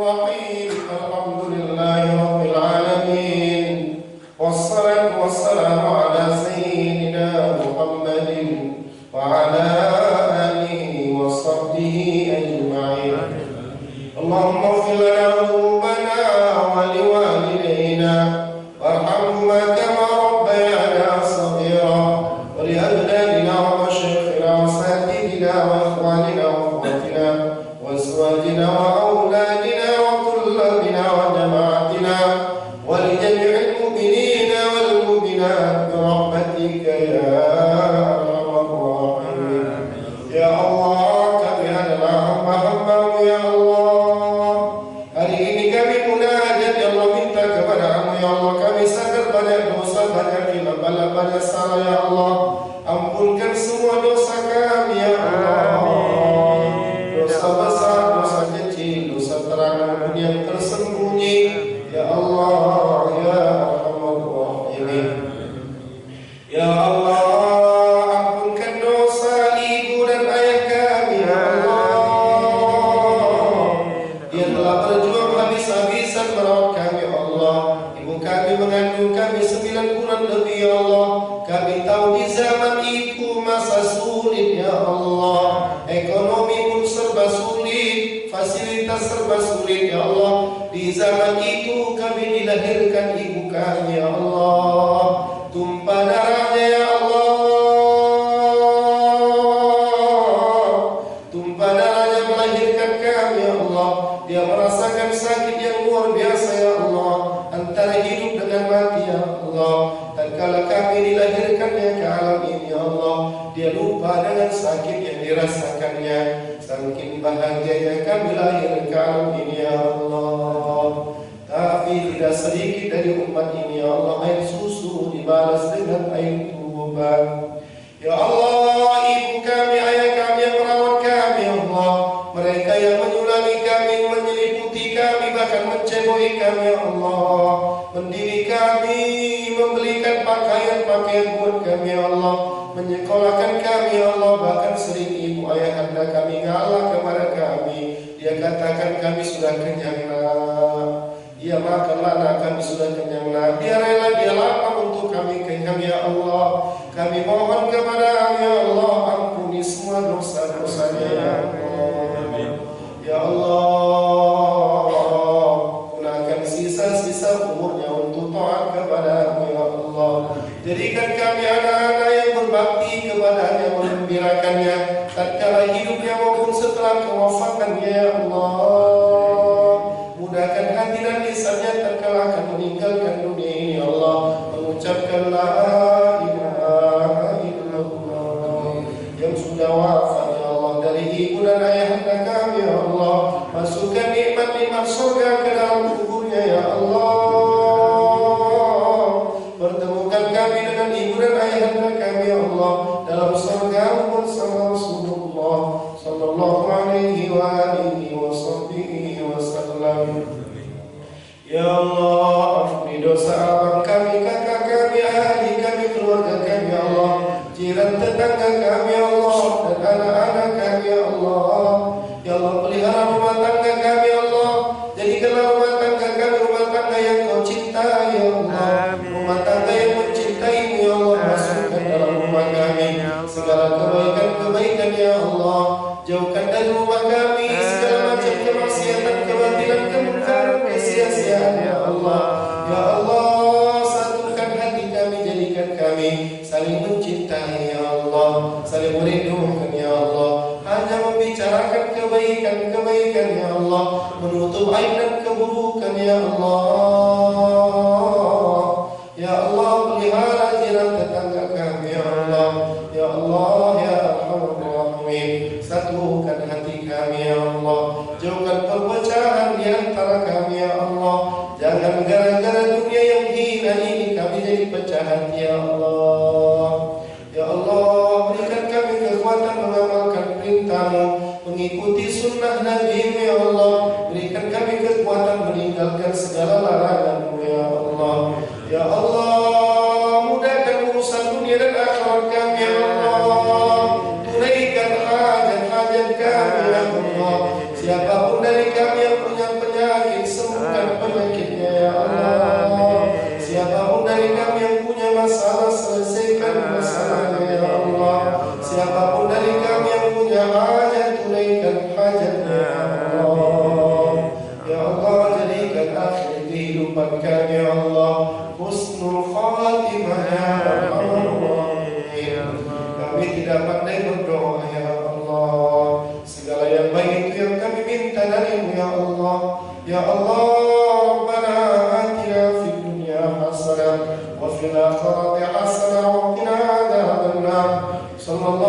الرحيم. الحمد لله رب العالمين، والصلاة والسلام على سيدنا محمد وعلى آله وصحبه أجمعين. اللهم اغفر لنا ذنوبنا ولوالدينا وارحمهما كما ربيانا صغيرا، ولأبنائنا ومشايخنا وأساتذتنا وإخواننا وأخواتنا وأزواجنا وأولادنا وطلابنا وجماعتنا ولجميع المؤمنين والمؤمنات برحمتك يا أرحم الراحمين. يا Allah, kami adalah hamba-hamba-Mu ya Allah. Hari ini kami munajat ya Allah, minta kepada-Mu ya Allah. Kami sadar banyak dosa, banyak khilaf, banyak salah ya Allah. Ampunkan semua dosa kami ya Allah. Dosa besar, dosa kecil, dosa terang maupun yang tersembunyi ya Allah ya Arhamar Rahimin. Ya Allah, ampunkan dosa ibu dan ayah kami ya Allah. Dia telah berjuang habis-habisan merawat kami ya Allah. Ibu kami mengandung kami 9 bulan lebih ya Allah. Kami tahu di zaman itu masa sulit ya Allah. Ekonomi pun serba sulit, fasilitas serba sulit ya Allah. Di zaman itu kami dilahirkan ibu kami ya Allah. Tumpah darahnya ya Allah, tumpah darahnya melahirkan kami ya Allah. Dia merasakan sakit yang luar biasa ya Allah, antara hidup dengan mati ya Allah. Tatkala kami dilahirkannya ke alam ini ya Allah, dia lupa dengan sakit yang dirasakannya. Saking bahagianya kami lahir ke alam ini ya Allah. Tapi tidak sedikit dari umat ini ya Allah, air susu dibalas dengan air tuban. Ya Allah, ibu kami, ayah kami yang merawat kami ya Allah, mereka yang menyulangi kami, menyeliputi kami, bahkan menceboi kami ya Allah, mendidik kami, membelikan pakaian-pakaian buat kami ya Allah, menyekolahkan kami ya Allah. Bahkan sering ibu ayah anda kami ngalah kepada kami. Dia katakan kami sudah kenyang nak. Dia makanlah nak, kami sudah kenyang nak. Dia rela, dia lapar untuk kami kenyang ya Allah. Kami mohon kepada ya Allah, ampuni semua dosa-dosanya ya Allah. Ya Allah, gunakan sisa-sisa umurnya untuk taat kepada ya Allah. Jadikan kami anak-anak yang berbakti kepadanya, menggembirakannya tatkala hidupnya maupun setelah kewafatannya ya Allah. Mudahkan hati dan lisannya tatkala akan meninggalkan dunia ini ya Allah, mengucapkan la ilaha illallah. Yang sudah wafat ya Allah dari ibu dan ayah anda kami ya Allah, masukkan nikmat-nikmat surga ke dalam kuburnya ya Allah. Pertemukan kami dengan ibu dan ayah anda kami ya Allah dalam surga bersama Rasulullah sallallahu alaihi wa alihi washabbihi wasallam. Ya Allah, ampuni dosa abang kami, kakak kami, ahli kami, keluarga kami ya Allah, jiran tetangga kami ya Allah, dan anak-anak kami ya Allah. Ya Allah, pelihara rumah tangga kami ya Allah. Jadikanlah rumah tangga kami rumah tangga yang kau cintai ya Allah, rumah tangga yang mencintaimu ya Allah. Masukkan dalam rumah kami segala kebaikan-kebaikan ya Allah. Jauhkan dari rumah kami segala macam kemaksiatan, kebatilan, kemungkaran, kesia-siaan ya Allah. Ya Allah, satukan hati kami, jadikan kami saling mencintai ya Allah, saling merindukan ya Allah, hanya membicarakan kebaikan-kebaikan ya Allah, menutup aib dan keburukan ya Allah. Ya Allah, pelihara jiran tetangga kami ya Allah. Ya Allah ya Arhamar Rahimin, satukan hati kami ya Allah, jauhkan perpecahan di antara kami ya Allah. Jangan gara-gara dunia yang hina ini kami jadi pecah hati ya Allah. Ya Allah, berikan kami kekuatan mengamalkan perintah-Mu, mengikuti sunnah Nabi-Mu ya Allah. Berikan kami kekuatan meninggalkan segala larangan-Mu ya Allah. Ya Allah, mudahkan urusan dunia dan akhirat kami ya Allah. Tunaikan hajat-hajat kami ya Allah. Siapapun dari kami yang punya penyakit sallallahu